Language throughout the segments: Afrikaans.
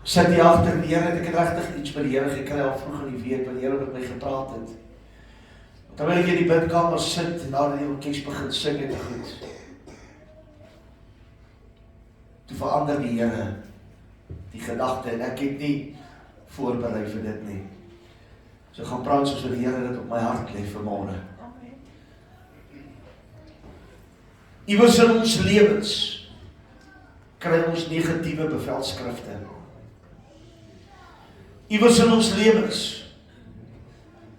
Sit die agter die Here, ek het regtig iets by die Here gekry al vroeg in die week, wat die Here met my gepraat het. Terwyl ek in die bidkamer sit, en nadat die orkes begin sing en goed, toe verander die Here die gedagte, en ek het nie voorberei vir dit nie. So gaan praat soos die Here dit op my hart lê vanmôre. Iewers in ons lewens kry ons negatiewe bevelskrifte. Iewers in ons lewens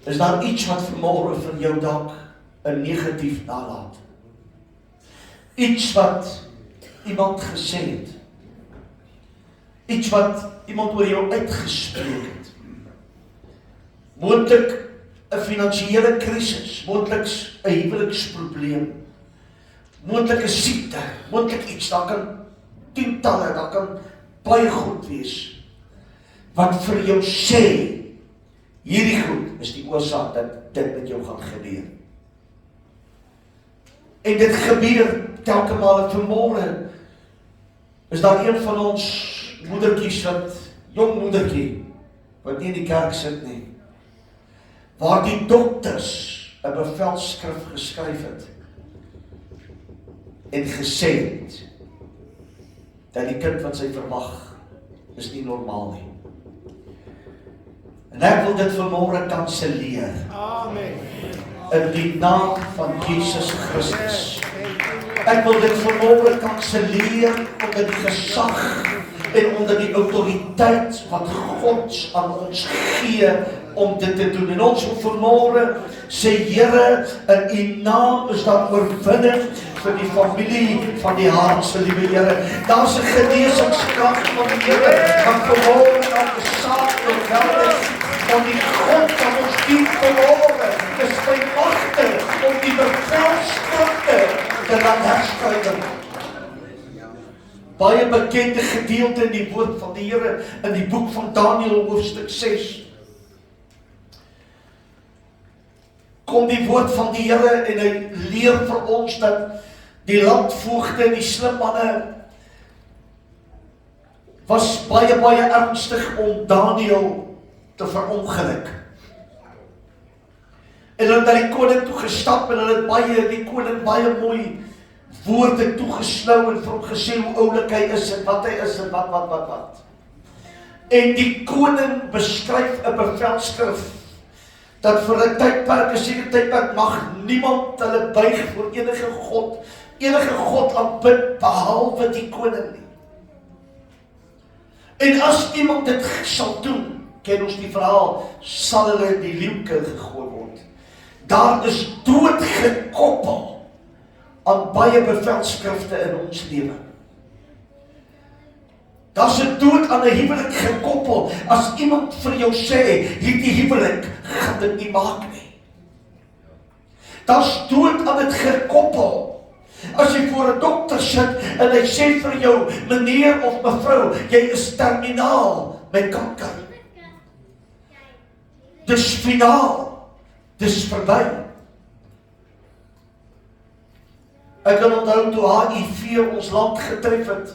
is daar iets wat vanmôre van jou dalk 'n negatief nalaat. Iets wat iemand gesê het. Iets wat iemand oor jou uitgespreek het. Moontlik 'n finansiële krisis, moontlik 'n huweliksprobleem, moontlik 'n siekte, moontlik iets, daar kan tientalle, daar kan baie goed wees wat vir jou sê, hierdie goed is die oorsaak dat dit met jou gaan gebeur. En dit gebeur telke male. Vanmôre is daar een van ons moedertjies jong moedertjie, wat nie in die kerk sit nie, waar die dokters 'n bevelskrif geskryf het en gesê het dat die kind wat sy verwag is nie normaal nie. En ek wil dit vanmôre kanselleer. Amen. In die naam van Jesus Christus. Ek wil dit vanmôre kanselleer onder die gesag en onder die autoriteit wat God aan ons gee om dit te doen. En ons wil vanmôre sê, Here, in U naam is daar oorwinning vir die familie van die Haarse, liewe Here. Daar's 'n genesingskrag van die Here wat vanmôre aan die saak oorweldig. Want die God van ons dien vanmôre is by magte om die bevelskrifte te laat herskryf. Baie bekende gedeelte in die woord van die Here in die boek van Daniël hoofstuk 6. Kom die woord van die Here en hy leer vir ons dat die landvoogde en die slim manne was baie ernstig om Daniël te verongeluk. En hulle het na die koning toe gestap en hulle het die koning baie mooi woorde toegesnou en vir hom gesê hoe oulik hy is en wat hy is en wat. En die koning beskryf 'n bevelskrif dat vir 'n tydperk, 'n sekere tydperk mag niemand hulle buig voor enige God aanbid behalwe die koning nie. En as iemand dit sal doen, ken ons die verhaal, sal hulle in die leeuke gegooi word. Daar is dood gekoppel aan baie bevelskrifte in ons lewe. Daar's 'n dood aan 'n huwelik gekoppel. As iemand vir jou sê, hierdie huwelik gaan dit nie maak nie. Daar's dood aan dit gekoppel. As jy voor 'n dokter sit en hy sê vir jou, meneer of mevrou, jy is terminaal met kanker. Dis finaal. Dis verby. Ek kan onthou toe HIV ons land getref het,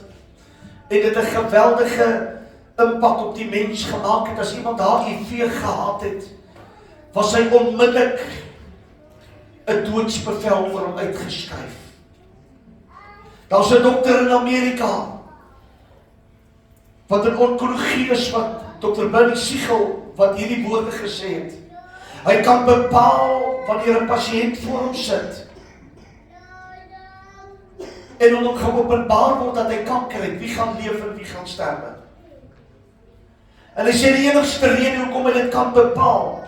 en dit 'n geweldige impak op die mens gemaak het. As iemand HIV gehad het, was hy onmiddellik 'n doodsbevel vir hom uitgeskryf. Daar's 'n dokter in Amerika wat in onkologie is, wat Dr. Bernie Siegel wat hierdie woorde gesê het. Hy kan bepaal wanneer 'n pasiënt voor hom sit en hom geopenbaar word dat hy kanker het, wie gaan leef en wie gaan sterwe. En hy sê die enigste rede hoekom hy dit kan bepaal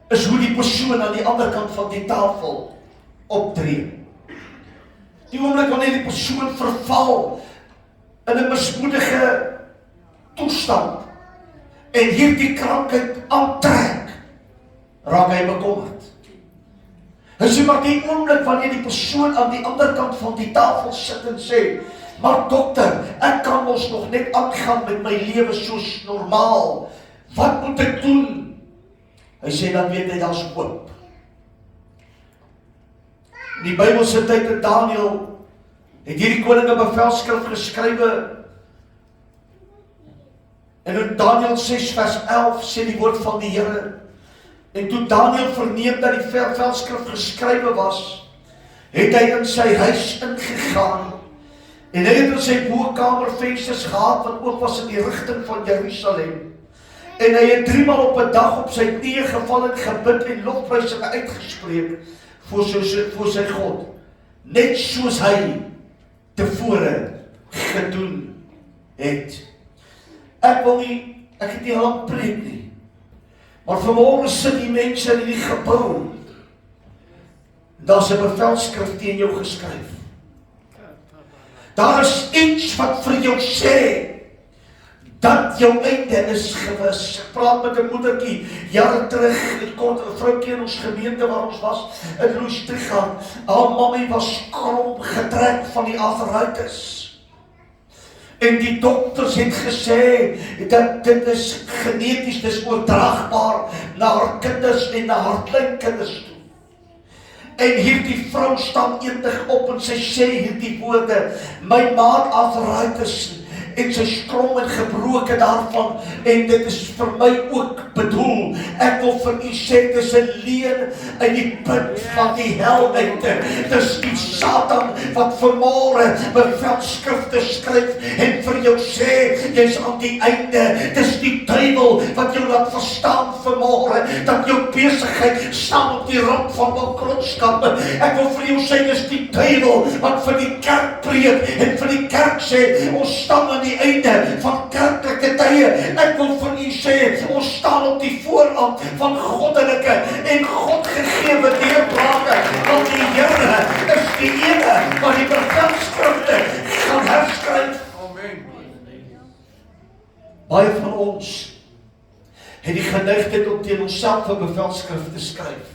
is hoe die persoon aan die ander kant van die tafel optree. Die oomblik wanneer die persoon verval in 'n mismoedige toestand en hierdie krankheid aantrek, raak hy bekommerd. Hy sê maar die oomblik wanneer die persoon aan die ander kant van die tafel sit en sê, maar dokter, ek kan mos nog net aangaan met my lewe soos normaal. Wat moet ek doen? Hy sê dan weet hy daar's hoop. In die Bybelse tyd in Daniël het hierdie koning 'n bevelskrif geskrywe En in Daniël 6 vers 11 sê die woord van die Here, en toe Daniël verneem dat die veldskrif geskrywe was, het hy in sy huis ingegaan, en hy het in sy bokkamervensters gehad, wat ook was in die rigting van Jerusalem, en hy het 3 maal op 'n dag op sy knieë geval en gebid en lofprysinge uitgespreek voor sy God, net soos hy tevore gedoen het. Ek het nie lang preek nie, maar vanmorgen sit die mense in die gebou, daar is 'n bevelskrif teen jou geskryf. Daar is iets wat vir jou sê, dat jou einde is gewis. Ek praat met 'n moedertjie, jare terug, 'n vroukie in ons gemeente waar ons was, in Roosdrigaan. Haar mammy was krom getrek van die arthritis. En die dokters het gesê, dat dit is geneties, dit is oordraagbaar na haar kinders en na haar kleinkinders toe. En hierdie vrou staan eendag op en sy sê hierdie woorde, my maat arthritis, en sy skrom en gebroke daarvan, en dit is vir my ook bedoel, ek wil vir u sê, dit is 'n leuen in die punt van die hel uit, dit is die Satan, wat vanmorgen bevelskrifte skryf, en vir jou sê, jy is aan die einde, dit is die duiwel, wat jou laat verstaan vanmorgen, dat jou besigheid staan op die rand van bankrotskap. Ek wil vir jou sê, dit is die duiwel, wat vir die kerk preek, en vir die kerk sê, ons staan aan die einde van kerklike tye. Ek wil vir u sê, ons staan op die voorrand van goddelike en God gegewe deurbrake, want die Here is die ene wat die bevelskrifte gaan herskryf. Amen. Baie van ons het die geneigtheid om teen onsself 'n bevelskrif te skryf,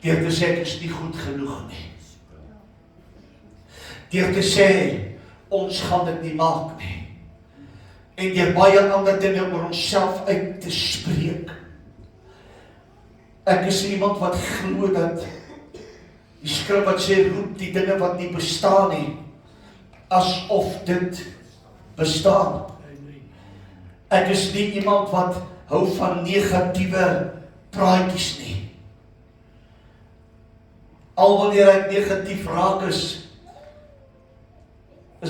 deur te sê ek is nie goed genoeg nie, deur te sê ons gaan dit nie maak nie, en deur baie ander dinge oor onsself uit te spreek. Ek is iemand wat glo dat die skrif wat sê, roep die dinge wat nie bestaan nie, asof dit bestaan. Ek is nie iemand wat hou van negatiewe praatjies nie. Al wanneer ek negatief raak is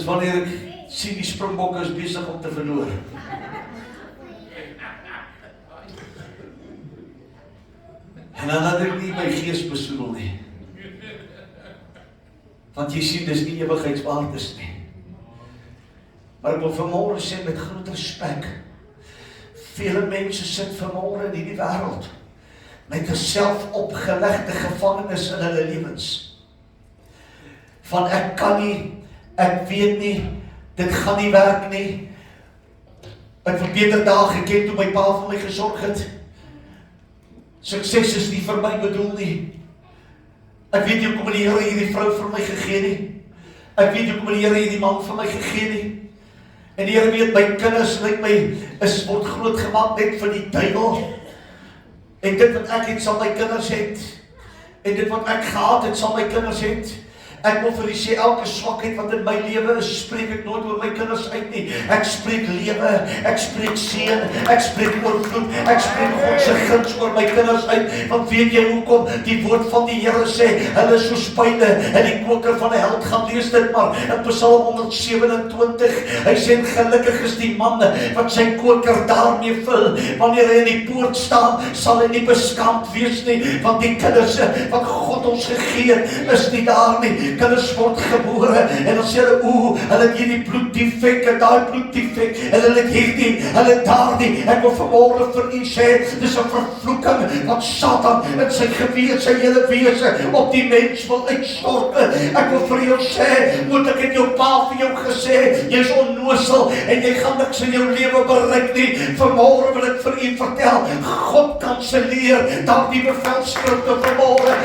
wanneer ek sien die Springbokke is besig om te verloor. En dan laat ek nie my gees besoedel nie. Want jy sien, dis nie ewigheidswaardes nie. Maar ek wil vanmorgen sê met groot respek, vele mense sit vanmorgen in hierdie wêreld met 'n selfopgelegde gevangenis in hulle lewens. Van ek kan nie, ek weet nie, dit gaan nie werk nie. Ek het beter dae geken toe my pa vir my gesorg het. Sukses is nie vir my bedoel nie. Ek weet nie hoekom die Here hierdie vrou vir my gegee nie. Ek weet nie hoekom die Here hierdie man vir my gegee nie. En die Here weet, my kinders lyk my word groot gemaak net vir die duiwel. En dit wat ek het, sal my kinders het. En dit wat ek gehad het, sal my kinders het. Ek wil vir u sê, elke swakheid wat in my lewe is, spreek ek nooit oor my kinders uit nie. Ek spreek lewe, ek spreek seën, ek spreek oorvloed, ek spreek God se guns oor my kinders uit. Want weet jy hoekom? Die woord van die Here sê, hulle is soos pyle in die koker van 'n held. Gaan lees dit maar in Psalm 127. Hy sê, gelukkig is die man wat sy koker daarmee vul. Wanneer hy in die poort staan, sal hy nie beskaamd wees nie, want die kinders wat God ons gegee het, is nie daar nie. Kinders word gebore en dan sê hulle, hulle het hierdie bloeddefek en daai bloeddefek en hulle het hierdie, hulle het daardie. Ek wil vanmorgen vir u sê, dis 'n vervloeking wat Satan in sy gewete, sy hele wese op die mens wil uitstort. Ek wil vir jou sê, moet ek het jou pa vir jou gesê, jy is onnoosel en jy gaan niks in jou lewe bereik nie. Vanmorgen wil ek vir u vertel, God kanselleer daardie bevelskrifte vanmorgen.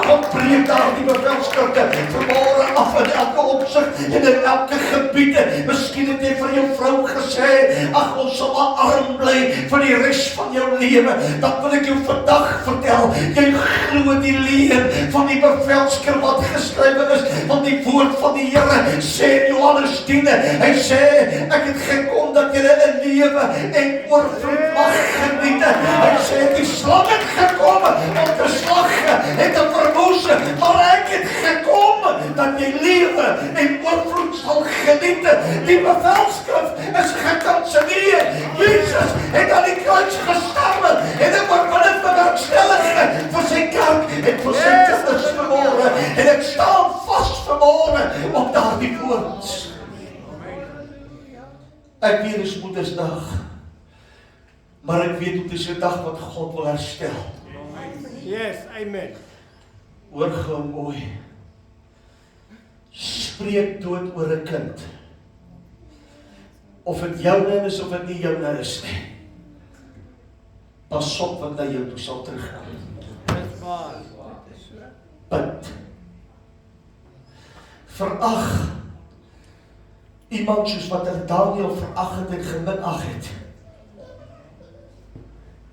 God breek daardie bevelskrifte vanmorgen af in elke opsig en in elke gebied. Miskien het jy vir jou vrou gesê, gesê, ag ons sal maar arm bly vir die res van jou lewe. Dan wil ek jou vandag vertel, jy glo die leer van die bevelskrif wat geskrywe is, want die woord van die Here sê in Johannes 10, hy sê, ek het gekom dat julle 'n lewe en oorvloed mag geniet. Hy sê, die slang het gekom om te slag en te verwoes, maar ek het gekom dat jy lewe en oorvloed sal geniet. Die bevelskrif is gekanselleer. Jesus het aan die kruis gesterf en ek word van dit bewerkstellig vir sy kerk en vir sy kinders vanmôre. En ek staan vas vanmôre op daardie woord. Ek weet dis Moedersdag, maar ek weet dit is 'n dag wat God wil herstel. Yes, amen. Hoor gou mooi. Spreek dood oor 'n kind. Of dit joune is of dit nie joune is nie. Pas op wat na jou toe sal terugkom. Dis waar. Punt. Verag iemand soos wat Daniël verag het en geminag het.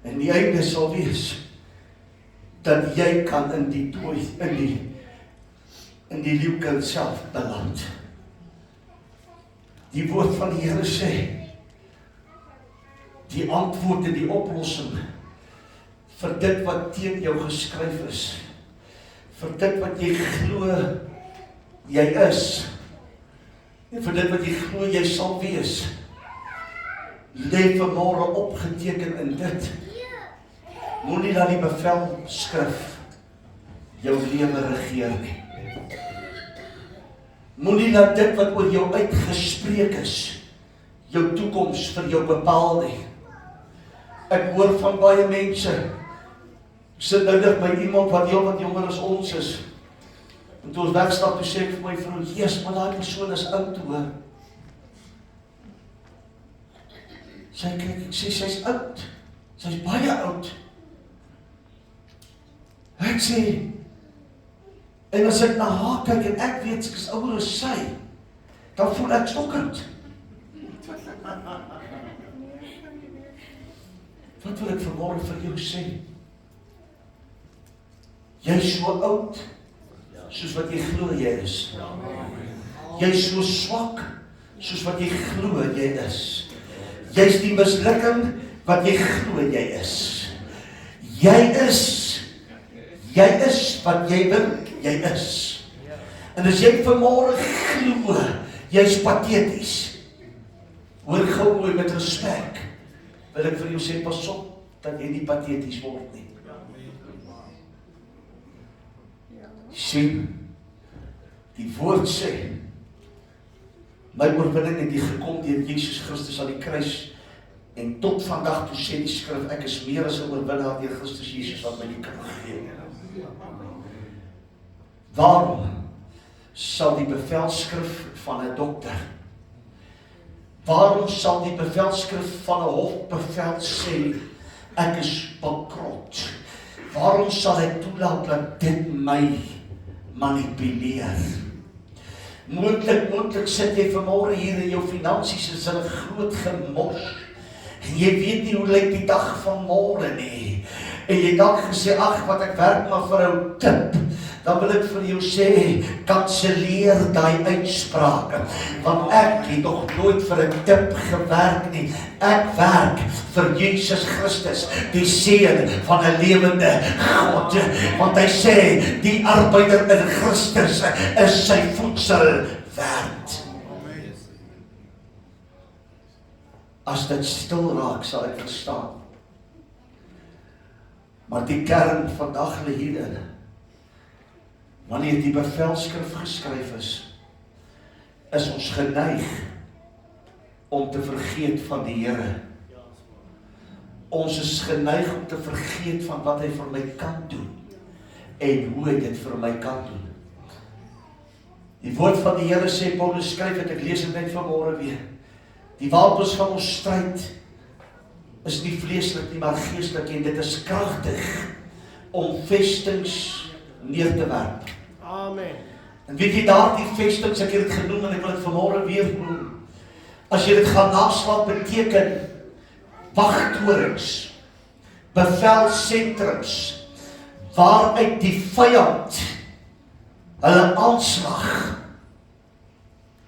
En die einde sal wees dat jy kan in die dooi, in die leeukuil self beland. Die woord van die Here sê, die antwoord en die oplossing vir dit wat teen jou geskryf is, vir dit wat jy glo jy is, en vir dit wat jy glo jy sal wees, lê vanmôre opgeteken in dit. Moenie dat die bevelskrif jou lewe regeer nie. Moenie dat dit wat oor jou uitgespreek is, jou toekoms vir jou bepaal nie. Ek hoor van baie mense, sit nou net by iemand wat heel wat jonger as ons is, en toe ons wegstap, toe sê ek vir my vrou, Jesus, maar daai persoon is oud hoor. Sy kyk, ek sê, sy's oud, sy's baie oud. Ek sê, en as ek na haar kyk en ek weet ek is ouer as sy, dan voel ek stokkend. Wat wil ek vanmôre vir jou sê? Jy is so oud, soos wat jy glo jy is. Jy is so swak, soos wat jy glo jy is. Jy is die mislukking wat jy glo jy is. Jy is wat jy dink jy is. En as jy vanmôre glo, jy is pateties. Hoor gou mooi met respek, wil ek vir jou sê, pas op, dat jy nie pateties word nie. Sien, die woord sê, my oorwinning het die gekom deur Jesus Christus aan die kruis, en tot vandag toe sê die skrif, ek is meer as 'n oorwinnaar deur Christus Jesus wat my die krag gee. Waarom sal die bevelskrif van 'n dokter, waarom sal die bevelskrif van 'n hofbevel sê, ek is bankrot? Waarom sal hy toelaat dat dit my manipuleer? Moontlik sit jy vanmôre hier en jou finansies is in 'n groot gemors. En jy weet nie hoe lyk die dag van môre nie. En jy dalk gesê, ag wat ek werk maar vir 'n tip. Dan wil ek vir jou sê, kanselleer daai uitsprake. Want ek het nog nooit vir 'n tip gewerk nie. Ek werk vir Jesus Christus, die seun van 'n lewende God. Want hy sê, die arbeider in Christus is sy voedsel werd. As dit stil raak, sal ek verstaan. Maar die kern vandag lê hierin. Wanneer die bevelskrif geskryf is ons geneig om te vergeet van die Here. Ons is geneig om te vergeet van wat hy vir my kan doen en hoe hy dit vir my kan doen. Die woord van die Here sê, Paulus skryf het, ek lees dit net vanmôre weer. Die wapens van ons stryd is nie vleeslik nie, maar geestelik, en dit is kragtig om vestings neer te werp. Amen. En weet jy daardie vestings, ek het dit genoem en ek wil dit vanmôre weer noem, As jy dit gaan naslaan, beteken wagtorings, bevelsentrums, waaruit die vyand hulle aanslag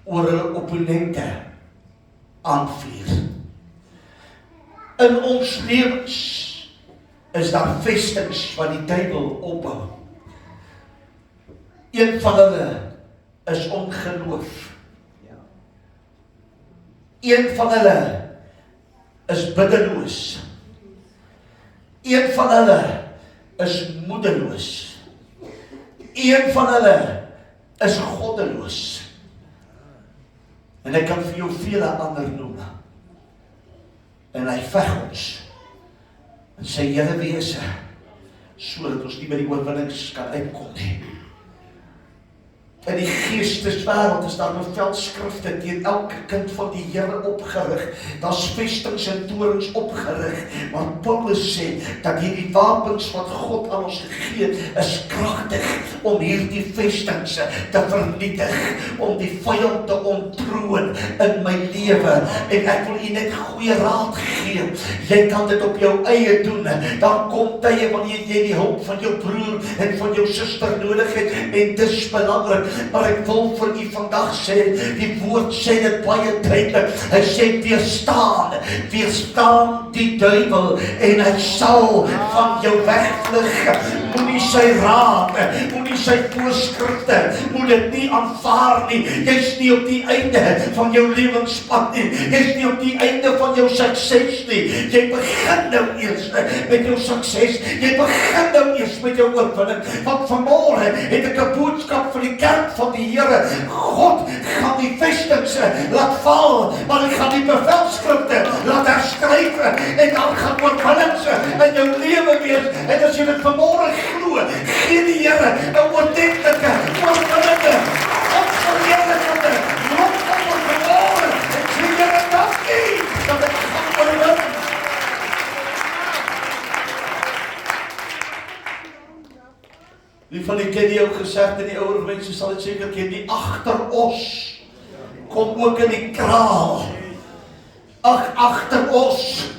oor hulle opponente aanvuur. In ons lewens is daar vestings wat die duiwel opbou. Een van hulle is ongeloof. Een van hulle is biddeloos. Een van hulle is moedeloos. Een van hulle is goddeloos. En ek kan vir jou vele ander noem. En hy veg ons in sy hele wese, sodat ons nie by die oorwinnings kan uitkom nie. In die geesteswêreld is daar bevelskrifte teen elke kind van die Here opgerig. Daar's vestings en torens opgerig. Maar Paulus sê dat hierdie wapens wat God aan ons gegee het, is kragtig om hierdie vestings te vernietig, om die vyand te ontroon in my lewe. En ek wil u net goeie raad gee. Jy kan dit op jou eie doen. Daar kom tye wanneer jy die hulp van jou broer en van jou suster nodig het, en dis belangrik. Maar ek wil vir u vandag sê, die woord sê dit baie duidelik. Hy sê weerstaan die duiwel en hy sal van jou wegvlug. Moenie sy raad, moenie sy voorskrifte, moet dit nie aanvaar nie. Jy's nie op die einde van jou lewenspad nie. Jy's nie op die einde van jou sukses nie. Jy begin nou eers met jou sukses. Jy begin nou eers met jou oorwinning. Want vanmôre het ek 'n boodskap vir die kerk van die Here. God gaan die vestings laat val, maar hy gaan die bevelskrifte laat herskryf, en dan gaan oorwinnings in jou lewe wees. En as jy dit vanmôre glo, gee die Here 'n oordentlike, oorwinnende, onverheerlikende lofoffer vanmôre. En sê Here, dankie dat ek gaan oorwin. Wie van die ken die ou gesegde, die ouer mense sal dit seker ken, die agteros kom ook in die kraal. Ag, agteros.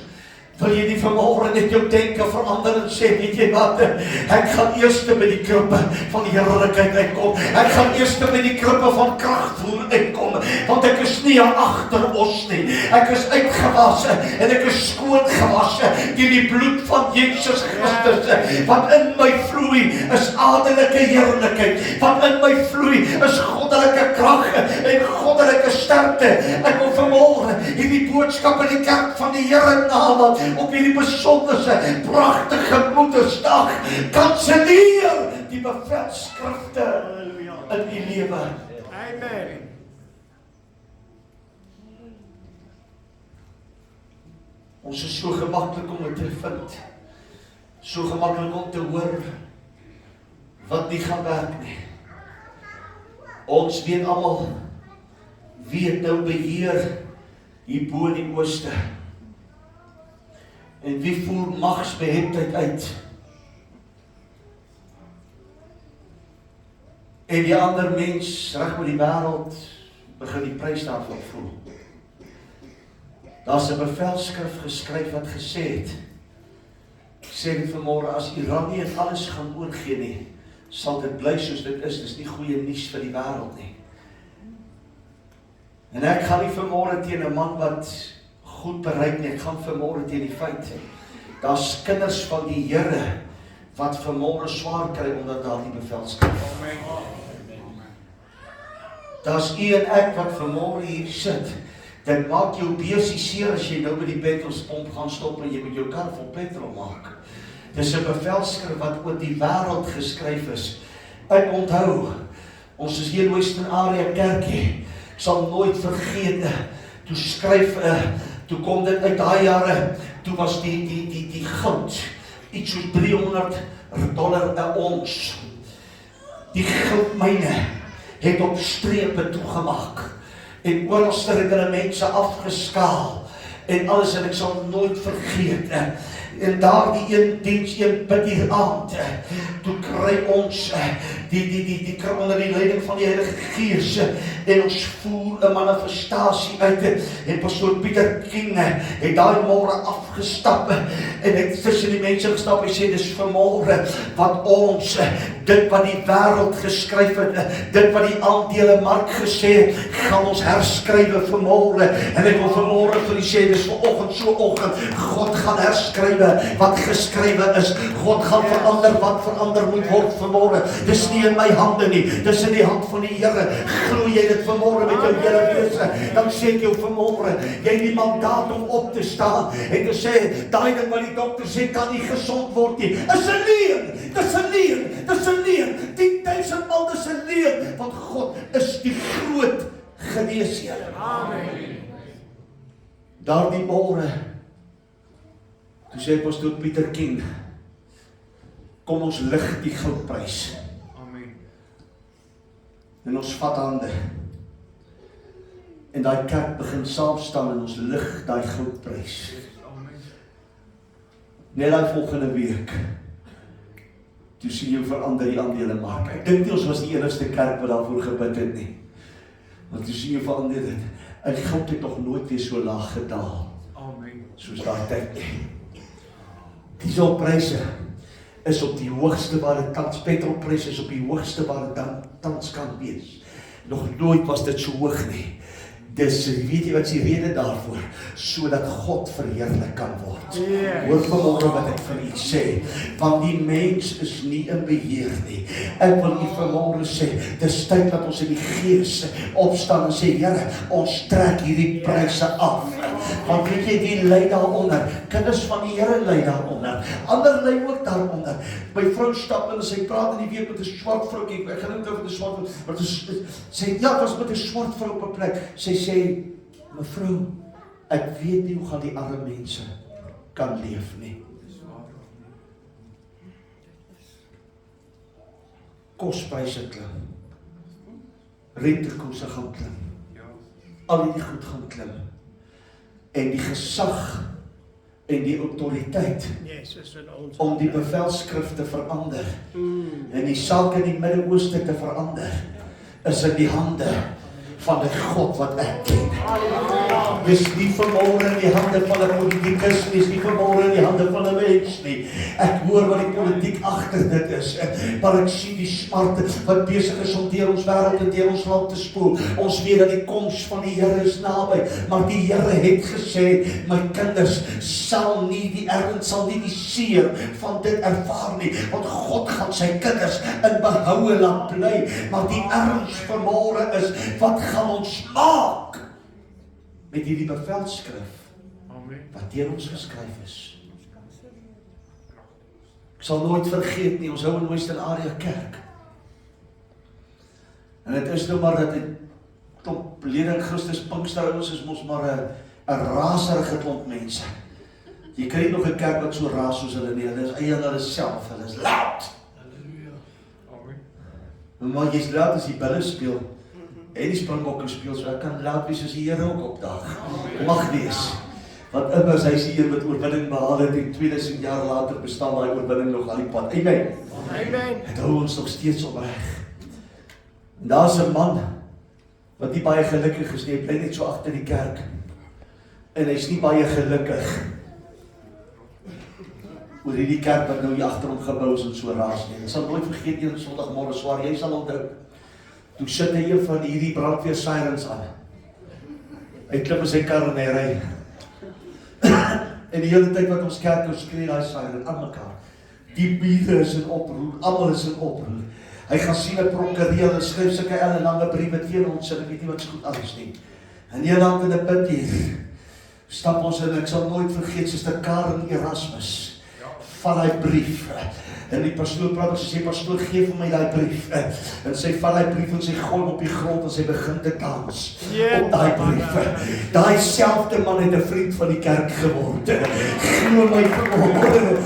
Wil jy nie vanmôre net jou denke verander en sê, weet jy wat, ek gaan eers by die klippe van die heerlikheid uitkom. Ek gaan eers by die klippe van kragvoer uitkom, want ek is nie 'n agteros nie. Ek is uitgewasse en ek is skoongewasse deur die bloed van Jesus Christus. Wat in my vloei is adelike heerlikheid. Wat in my vloei is goddelike krag en goddelike sterkte. Ek wil vanmôre hierdie boodskap in die kerk van die Here nalat op hierdie besondere, pragtige Moedersdag, kanselleer die bevelskrifte in die lewe. Amen. Ons is so gemaklik om dit te vind, so gemaklik om te hoor wat nie gaan werk nie. Ons weet almal wie het nou beheer hier bo in die ooste. En wie voer magsbeheptheid uit? En die ander mens reg oor die wêreld begin die prys daarvan voel. Daar's 'n bevelskrif geskryf wat gesê het, ek sê dit vanmôre, as Iran nie en alles gaan oorgee nie, sal dit bly soos dit is. Dis nie goeie nuus vir die wêreld nie. En ek gaan nie vanmôre teen 'n man wat goed bereik nie, ek gaan vanmôre teen die feit. Daar's kinders van die Here wat vanmôre swaar kry omdat daar die bevelskrif. Daar's u en ek wat vanmôre hier sit. Dit maak jou beursie seer as jy nou by die petrolpomp gaan stop en jy moet jou kar vol petrol maak. Dis 'n bevelskrif wat oor die wêreld geskryf is. Ek onthou, ons is hier in Western Area Kerkie. Ek sal nooit vergeet, toe skryf, toe kom dit uit daai jare, toe was die goud iets soos $300 'n ons. Die goudmyne het op strepe toegemaak en oralste het hulle mense afgeskaal en alles, en ek sal nooit vergeet En daardie een diens, een bid hier aand, toe kry ons die onder die leiding van die Heilige Gees en ons voer 'n manifestasie uit. En pastoor Pieter King het daai môre afgestap en het tussen die mense gestap en sê dis vanmôre wat ons dit wat die wêreld geskryf het, dit wat die aandelemark gesê het, gaan ons herskrywe vanmôre. En ek wil vanmôre vir u sê, dis vanoggend so oggend, God gaan herskrywe wat geskrywe is. God gaan verander wat verander moet word vanmôre. Dis nie in my hande nie, dis in die hand van die Here. Glo jy dit vanmôre met jou hele wese? Dan sê ek jou vanmôre, jy het die mandaat om op te staan en te sê, daai ding wat die dokter sê kan nie gesond word nie, is 'n leuen. Dis 'n leuen. Dis 'n leuen. 10.000 maal dis 'n leuen, want God is die groot geneesheer. Amen. Daardie môre, toe sê pastoor Pieter King, kom ons lig die goudprys. Amen. En ons vat hande. En daai kerk begin saam staan en ons lig daai goudprys. Amen. Net daai volgende week, toe sien jy verander die aandelemark. Ek dink nie ons was die enigste kerk wat daarvoor gebid het nie. Want toe sien jy verander dit. En goud het nog nooit weer so laag gedaal. Amen. Soos daai tyd nie. Dieselpryse is op die hoogste waar dit tans, petrolpryse is op die hoogste waar dit dan tans kan wees. Nog nooit was dit so hoog nie. Dis, weet jy wat is die rede daarvoor? Sodat God verheerlik kan word. Yes. Hoor vanmôre wat ek vir u sê, want die mens is nie in beheer nie. Ek wil u vanmôre sê, dis tyd dat ons in die Gees opstaan en sê, Here, ons trek hierdie pryse af. Want weet jy wie lê daaronder? Kinders van die Here lê daaronder. Ander lê ook daaronder. My vrou stap en sy praat in die week met 'n swart vrou, ek gaan net oor die swart vrou, maar sê ja, was met 'n swart vrou op 'n plek. Sy sê, mevrou, ek weet nie hoe gaan die arme mense kan leef nie. Kospryse klim. Rentekoerse gaan klim. Al die goed gaan klim. En die gesag en die autoriteit Yes, is in ons. om die bevelskrif te verander en die saak in die Midde-Ooste te verander is in die hande van die God wat ek ken. Dis nie vanmôre in die hande van 'n politikus nie, dis nie vanmôre in die hande van 'n mens nie. Ek hoor wat die politiek agter dit is, maar ek sien die smarte wat besig is om deur ons wêreld en deur ons land te spoel. Ons weet dat die koms van die Here is naby, maar die Here het gesê, my kinders sal nie die seer van dit ervaar nie, want God gaan sy kinders in behoue laat bly. Maar die erns vanmôre is, wat gaan ons maak met hierdie bevelskrif wat deur ons geskryf is? Ek sal nooit vergeet nie, ons hou in Western Area Kerk. En dit is nou maar dat die klomp leerling Christus Pinksterouers is mos maar 'n raserige klomp mense. Jy kry nog 'n kerk wat so raas soos hulle nie, hulle is eie aan hulle self, hulle is loud. Halleluja. Maar Amen. jy's loud as die bulle speel. En die Springbokke speel, so ek kan laat wees as die Here ook opdag. Mag wees. Want immers hy is die een wat oorwinning behaal het en 2000 jaar later bestaan daai oorwinning nog al die pad. Amen. Amen. Het hou ons nog steeds opreg. En daar's 'n man wat nie baie gelukkig is nie, hy bly net so agter die kerk. En hy's nie baie gelukkig oor hierdie kerk wat nou hier agter hom gebou is en so raas nie. Ek sal nooit vergeet een Sondagmôre swaar, jy sal onthou. Toe sit hy een van hierdie brandweer sirens aan. Hy klim in sy kar en hy ry. En die hele tyd wat ons kerk skree daai siren aan mekaar. Die bure is in oproer, almal is in oproer. Hy gaan sien 'n prokureur en skryf sulke ellenlange briewe teen ons, en ek weet nie wat so goed alles nie. En eendag in 'n put hier stap ons en ek sal nooit vergeet Suster Karen Erasmus. vat hy brief. En die pastoor praat en sy sê, pastoor, gee vir my die brief. En sy vat die brief en sy gooi hom op die grond en sy begin te dans op die brief. Daai selfde man het 'n vriend van die kerk geword. Glo my vanmôre,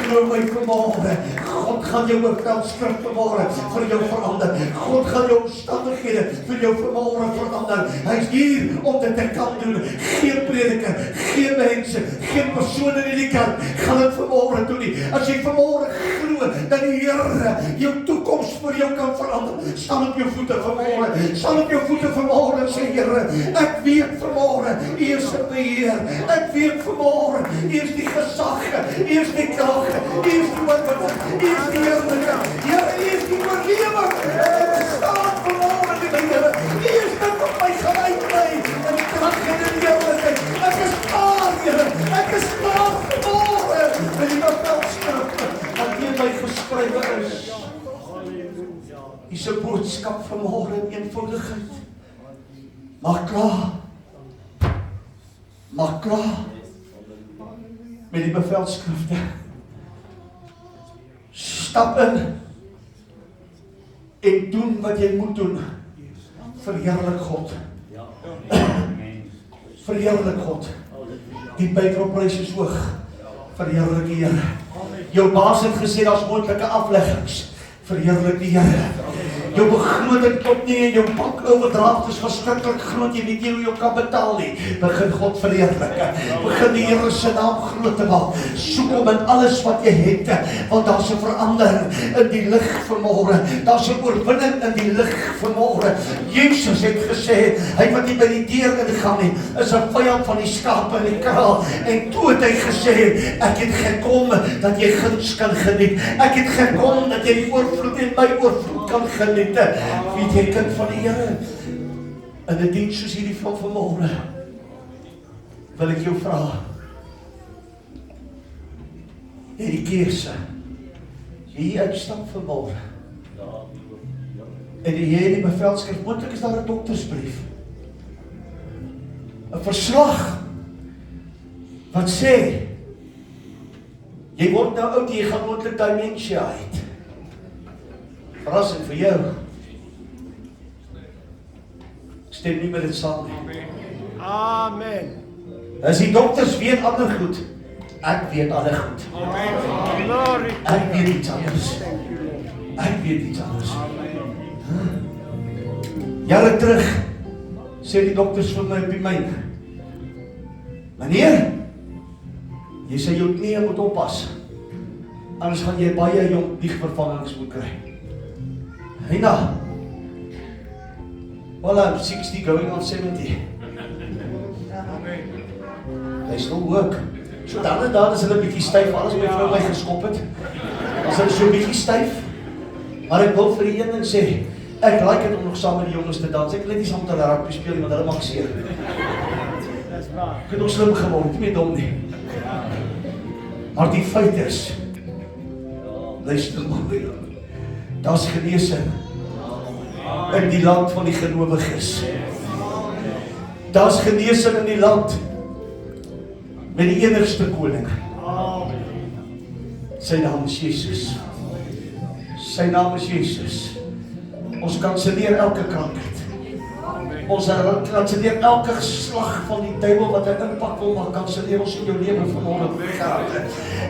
glo my vanmôre. God gaan jou oortuig vanmôre vir jou verander. God gaan jou omstandighede vir jou vanmôre verander. Hy's hier om dit te kan doen. Geen prediker, geen mense, geen persoon in die kerk gaan dit vanmôre doen nie. As jy vanmôre glo dat die Here jou toekoms vir jou kan verander, staan op jou voete vanmôre. Staan op jou voete vanmôre en sê, Here, ek weet vanmôre, U is in beheer. Ek weet vanmôre, U is die gesag, U is die krag, U is die oorwinning, U is die heerlike. Here, U is die oorlewing. Ek staan vanmôre in die Here. U is dit wat my geleid lei in die krag en in die heerlikheid. Ek is klaar, Here. Ek is klaar vanmôre in die bevelskrifte wat hier my geskrywe is. Dis 'n boodskap vanmôre in eenvoudigheid. Maak klaar met die bevelskrifte. Stap in en doen wat jy moet doen. Verheerlik God. Verheerlik God. Die bydraeprys is hoog. Verheerlik die Here. Jou baas het gesê daar's moontlike afleggings. Verheerlik die Here. Jou begroting klop nie en jou bankoordragte is verskriklik groot, jy weet nie hoe jy kan betaal nie. Begin God verheerlik. Begin die Here se naam groot te maak. Soek hom in alles wat jy het, want daar's 'n verandering in die lig vanmôre. Daar's 'n oorwinning in die lig vanmôre. Jesus het gesê, hy wat nie by die deur ingaan nie, is 'n vyand van die skape in die kraal. En toe het hy gesê, ek het gekom dat jy guns kan geniet. Ek het gekom dat jy die oorvloed en my oorvloed kan geniet. Weet jy, kind van die Here, in 'n diens soos hierdie van vanmôre, wil ek jou vra, jy die keuse, jy uitstap vanmôre, en jy die bevelskrif, moontlik is daar 'n doktersbrief, 'n verslag, wat sê, jy word nou oud, jy gaan moontlik dementia uit. Verrassing vir jou. Ek stem nie met dit saam nie. Amen. As die dokters weet ander goed, ek weet ander goed. Glory. Ek weet iets anders. Ek weet iets anders. Jare terug sê die dokters vir my op die myn, meneer, jy sê jou knie moet oppas, anders gaan jy baie jong liegvervangings moet kry. Hina, well, I'm 60 going on 70. Hy still work. So dan en dan is hulle bietjie styf, alles my vrou my geskop het. As hulle so bietjie styf. Maar ek wil vir die een ding sê, ek like dit om nog saam met die jongens te dans. Ek wil net nie saam met hulle rugby speel nie, want hulle maak seer. Ek het nog slim geword, nie meer dom nie. Maar die feit is, luister maar, daar's genesing in die land van die gelowiges. Daar's genesing in die land met die enigste koning. Sy naam is Jesus. Sy naam is Jesus. Ons kanselleer elke krankheid. Ons kanselleer elke geslag van die duiwel wat 'n impak wil maak, kanselleer ons in jou lewe vanmôre.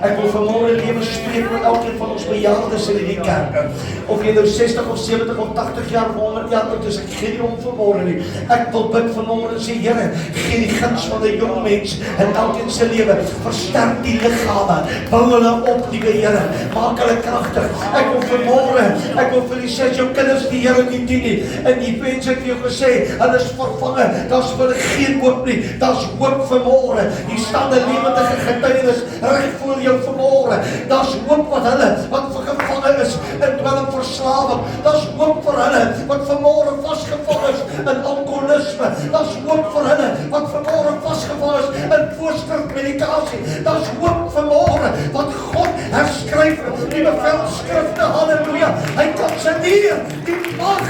Ek wil vanmôre lewe spreek met elkeen van ons bejaardes in hierdie kerk. Of jy nou 60 of 70 of 80 jaar of 100 jaar oud is, ek gee nie om vanmôre nie. Ek wil bid vanmôre en sê, Here, gee die guns van 'n jong mens in elkeen se lewe. Versterk die liggame, bou hulle op, liewe Here. Maak hulle kragtig. Ek wil vanmôre, ek wil vir die sê, jou kinders die Here nie dien nie. En die mense het vir jou gesê, hulle is vervange, daar's vir hulle geen hoop nie, daar's hoop vanmôre. Hier staan 'n lewendige getuienis reg voor jou vanmôre. Daar's hoop wat hulle wat gevange is in dwelmverslawing. Daar's hoop vir hulle wat vanmôre vasgevang is in alkoholisme. Daar's hoop vir hulle wat vanmôre vasgevang is in voorskrifmedikasie. Daar's hoop vanmôre wat God herskryf die bevelskrifte. Halleluja. Hy kanselleer die mag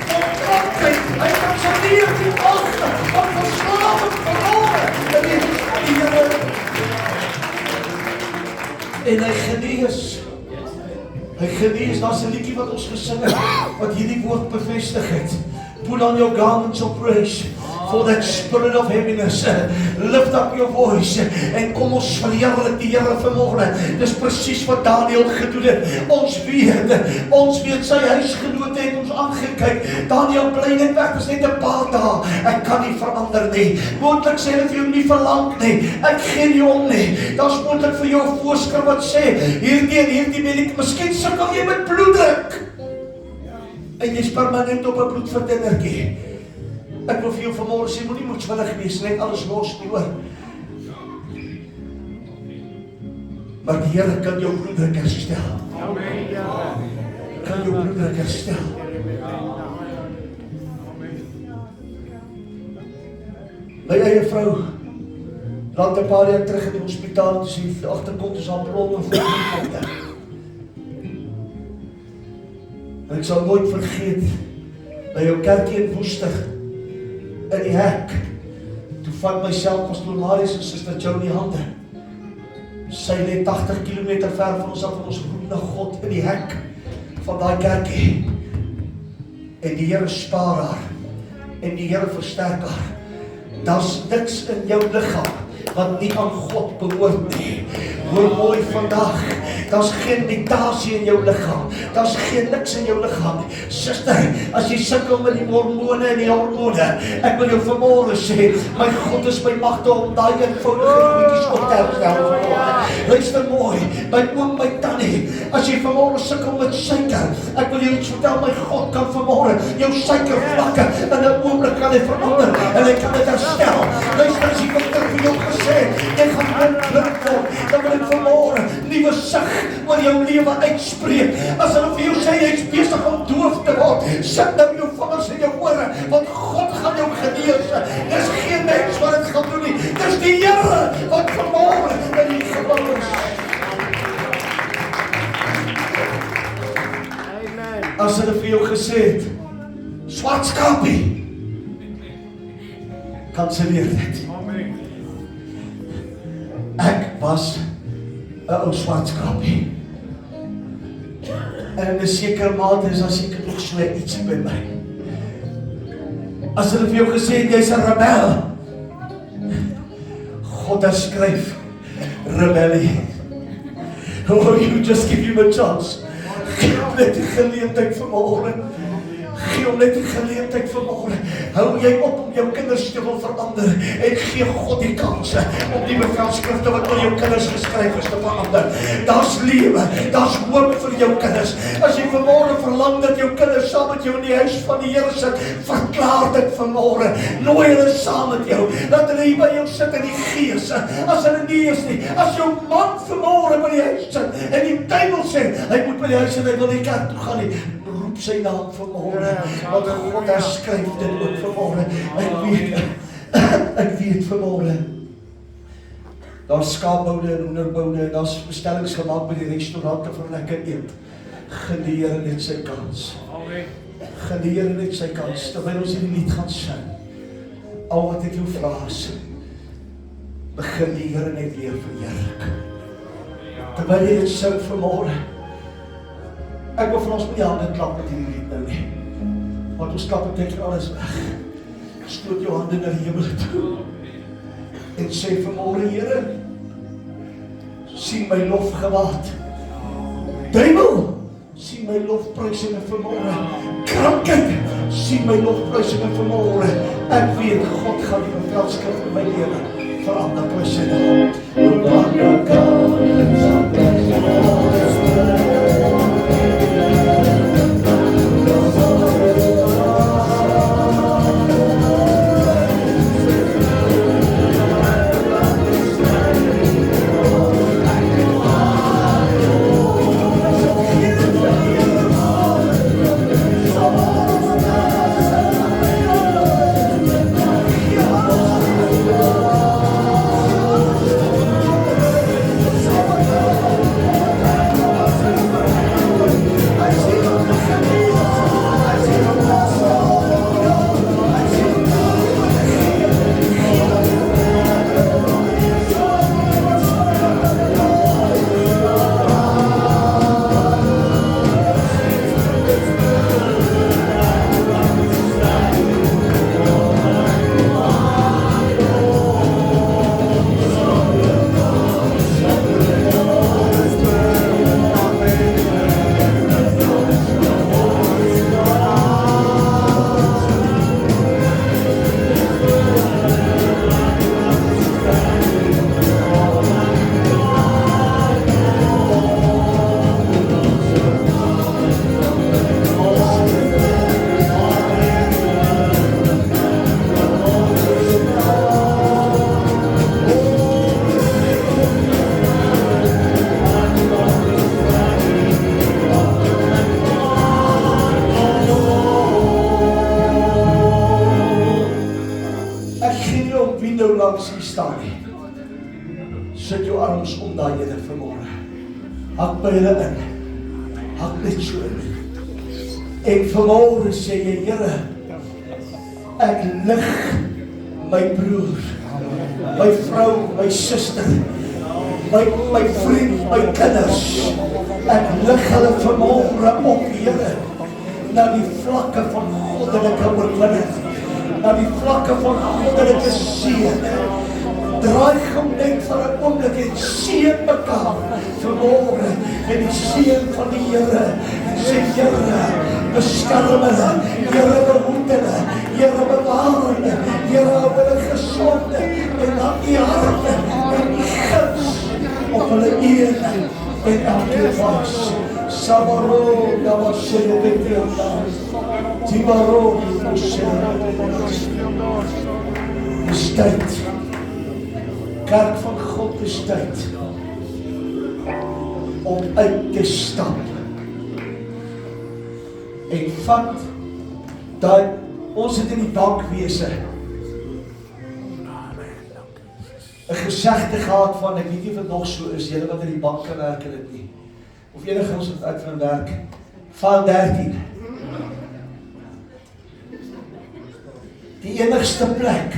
van krankheid. Hy kanselleer die mag van verslawing vanmôre. En die Here En hy genees. Hy genees, daar's 'n liedjie wat ons gesing het, wat hierdie woord bevestig het. Put on your garments of praise for that spirit of heaviness. Lift up your voice en kom ons verheerlik die Here vanmôre. Dis presies wat Daniël gedoen het. Ons weet sy huisgenote het ons aangekyk. Daniël bly net weg, dis net 'n paar dae. Ek kan nie verander nie. Moontlik sê hulle vir jou nie verlang nie. Ek gee nie om nie. Daar's moontlik vir jou 'n voorskrif wat sê hierdie mediek, miskien sukkel jy met bloeddruk. En jy's permanent op 'n bloedverdunnertjie. Ek wil vir jou vanmôre sê, moenie moedswillig wees, net alles los nie, hoor. Maar die Here kan jou bloeddruk herstel. Kan jou bloeddruk herstel. My eie vrou, laat 'n paar jaar terug in die hospitaal, toe sy agterkom, toe sy haar longe vol het. En ek sal nooit vergeet, by jou kerkie in Woester, in die hek, toe vat myself, Pastoor Marius en Suster Jo in die hande. Sy lê 80 km ver van ons af, en ons roep na God in die hek van daai kerkie. En die Here spaar haar, en die Here versterk haar. Daar's niks in jou liggaam wat nie aan God behoort nie. Hoor mooi vandag, daar's geen mutasie in jou liggaam. Daar's geen niks in jou liggaam nie. Suster, as jy sukkel met die hormone en die hormone, ek wil jou vanmôre sê, my God is by magte om daai eenvoudige goedjies op te herstel vanmôre. Luister mooi, my oom, my tannie, as jy vanmôre sukkel met suiker, ek wil jou iets vertel, my God kan vanmôre jou suikervlakke in 'n oomblik kan hy verander en hy kan dit herstel. Luister, as die dokter vir jou gesê, jy gaan blind word, dan wil ek vanmôre nuwe sig oor jou lewe uitspreek. As hulle vir jou sê jy's besig om doof te word, sit nou jou vingers in jou ore, want God gaan jou genees. Dis geen mens wat dit gaan doen nie. Dis die Here wat vanmôre in die gebou is. Amen. As hulle vir jou gesê het, swart skapie, kanselleer dit. Ek was 'n ou swart skapie. En in 'n sekere mate is daar seker nog so iets by my. As hulle vir jou gesê het, jy's 'n rebel, God skryf rebellie. Oh, you just give him a chance. Gee hom net die geleentheid vanmôre. Gee hom net die geleentheid vanmôre. Hou jy op om jou kinders te wil verander en gee God die kans om die beveldskrifte wat oor jou kinders geskryf is te verander. Daar's lewe, daar's hoop vir jou kinders. As jy vanmôre verlang dat jou kinders saam met jou in die huis van die Here sit, verklaar dit vanmôre. Nooi hulle saam met jou. Laat hulle hier by jou sit in die gees. As hulle nie is nie, as jou man vanmôre by die huis sit en die Bybel sê hy moet by die huis en hy wil nie kerk toe gaan nie, roep sy naam vanmôre, want God herskryf dit ook vanmôre. Ek weet vanmôre, daar's skaapboude en hoenderboude en daar's bestellings gemaak by die restaurante vir lekker eet. Gee die Here net sy kans. Gee die Here net sy kans, terwyl ons hierdie lied gaan sing. Al wat ek jou vra is, begin die Here net weer verheerlik. Terwyl jy dit sing vanmôre, ek wil vir ons met die hande klap met hierdie lied nou nie. Want ons klap en teken alles weg. Stoot jou hande na die hemel toe. En sê vanmôre, Here, sien my lofgewaad. Duiwel, sien my lofprysinge vanmôre. Krankheid, sien my lofprysinge vanmôre. Ek weet, God gaan die beveldskrif in my lewe verander presies. Sit jou arms om daai ene vanmôre. Hak by hulle in. Hak net so in. En vanmôre sê jy, Here, ek lig my broer, my vrou, my suster, my vriend, my kinders. Ek lig hulle vanmôre op, Here, na die vlakke van goddelike oorwinning, na die vlakke van goddelike seën. Draai gou net vir 'n oomblik en seën mekaar vanmôre en die seën van die Here. Sê, Here, beskerm hulle, Here, behoed hulle, Here, bewaar hulle, Here, hou hulle gesond en laat die harte en die guns op hulle een en elke was. Sabaro, Navasele, Betrianda, Tibaro, is tyd. Kerk van God is tyd om uit te stap en vat dat ons het in die bankwese 'n gesegde gehad van, ek weet nie of dit nog so is, julle wat in die bank kan werk en dit nie, of enige ons wat uit van werk, file 13. Die enigste plek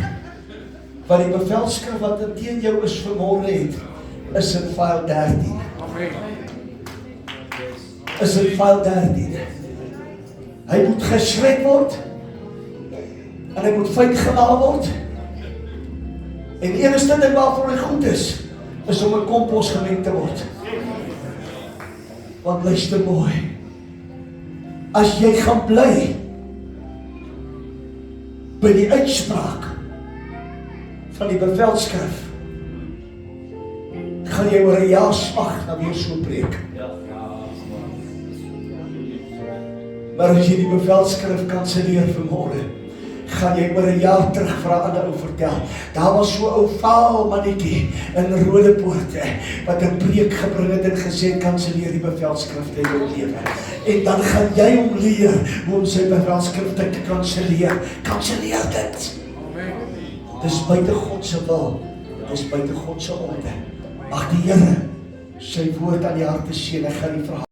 wat die bevelskrif wat in teen jou is vanmôre het, is in file 13. Is in file 13. Hy moet geskryf word, en hy moet feit gemaak word, en die enigste ding waarvoor hy goed is om 'n kompos gemeng te word. Want luister mooi, as jy gaan bly by die uitspraak van die bevelskrif, gaan jy oor 'n jaar smag na weer so preek. Maar as jy die bevelskrif kanseleer vanmôre, gaan jy oor 'n jaar terug vir 'n ander ou vertel. Daar was so 'n ou vaal mannetjie in Rodepoort wat 'n preek gebring het en gesê, kanseleer die bevelskrifte in jou lewe. En dan gaan jy hom leer hoe om sy bevelskrifte te kanseleer. Kanseleer dit. Dis buite God se wil. Dis buite God se orde. Mag die Here sy woord aan die harte seën. Ek gaan nie